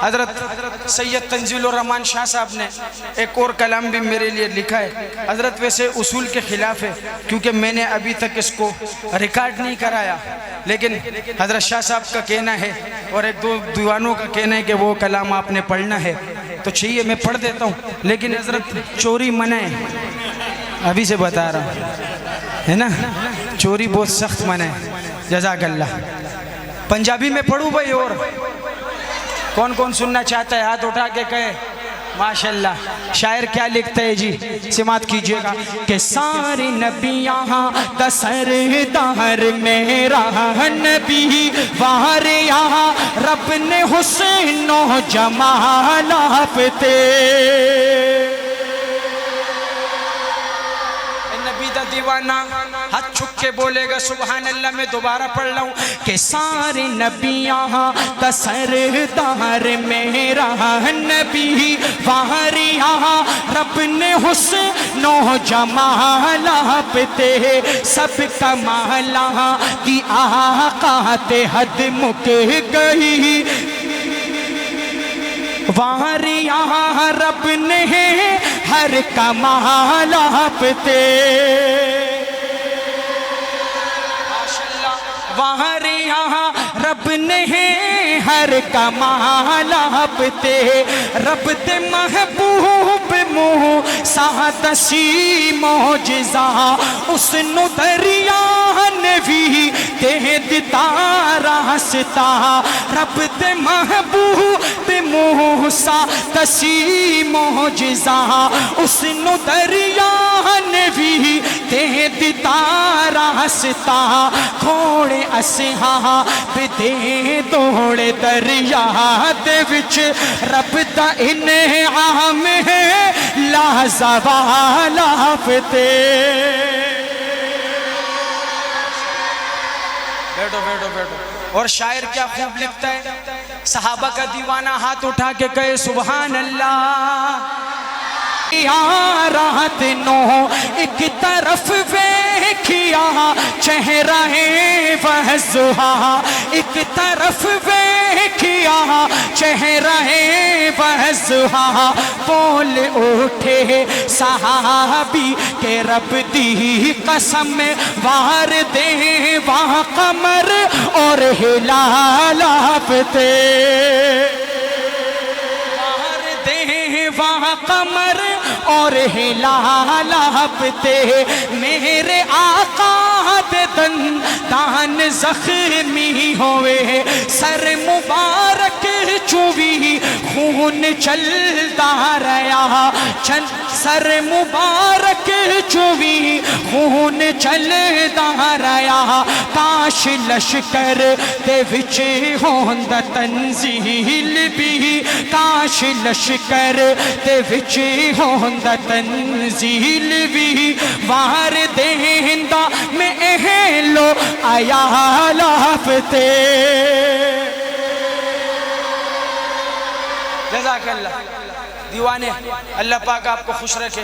حضرت سید تنزیل الرحمان شاہ صاحب نے ایک اور کلام بھی میرے لیے لکھا ہے. حضرت ویسے اصول کے خلاف ہے کیونکہ میں نے ابھی تک اس کو ریکارڈ نہیں کرایا, لیکن حضرت شاہ صاحب کا کہنا ہے اور ایک دو دیوانوں کا کہنا ہے کہ وہ کلام آپ نے پڑھنا ہے, تو چاہیے میں پڑھ دیتا ہوں. لیکن حضرت چوری منع ہے, ابھی سے بتا رہا ہوں, ہے نا, چوری بہت سخت منع ہے. جزاک اللہ. پنجابی میں پڑھوں بھائی, اور کون کون سننا چاہتا ہے ہاتھ اٹھا کے کہے ماشاءاللہ. شاعر کیا لکھتا ہے جی, سماعت کیجئے گا کہ سارے نبیاں کا سردار میرا نبی وار یہاں رب نے حسن و جمال آفتے. نبی دا دیوانہ ہاتھ چھک کے بولے گا سبحان اللہ. میں دوبارہ پڑھ رہا ہوں کہ سارے نبیاں کا سردار میرا نبی وار یہاں رب نے حسن و جمال آپتے. سب کمال کی آقا تے حد مک گئی وار یہاں رب نے ہر کمال آپتے. وہاں یہاں رب نے ہر کمال آپتے. رب دے محبوب موسیٰ دسی معجزہ اس نو دریا نبی تے دتا راستہ. رب دے محبوب موسیٰ دسی معجزہ اس نو دریا نبی تے دتا راستہ. کھوڑے اصحاب دے دوڑے دریا دے وچ رب دا انعام ہے لا زوال آفتے. بیٹھو بیٹھو بیٹھو. اور شاعر کیا خوب لکھتا ہے, صحابہ کا دیوانہ ہاتھ اٹھا کے کہے سبحان اللہ. رات نو ایک طرف ویکھیا چہرہ وضحا, ایک طرف ویکھیا چہرہ وضحا. بول اٹھے صحابی کہ رب دی قسم وار دے وہاں قمر اور ہلال آپتے. وار دے وہاں قمر اور ہلال آپتے. میرے آقا دے دندان زخمی ہوئے, سر مبارک چوبی خون چلتا رہا. سر مبارک چوبی خون چلتا رہا. کاش لشکر دے وچ ہوندا تنزیل بھی, کاش لشکر دے وچ ہوندا تنزیل بھی. وار دیندا میں اہلو عیال آپتے. جزاک اللہ. دیوانے اللہ پاک آپ کو خوش رکھے.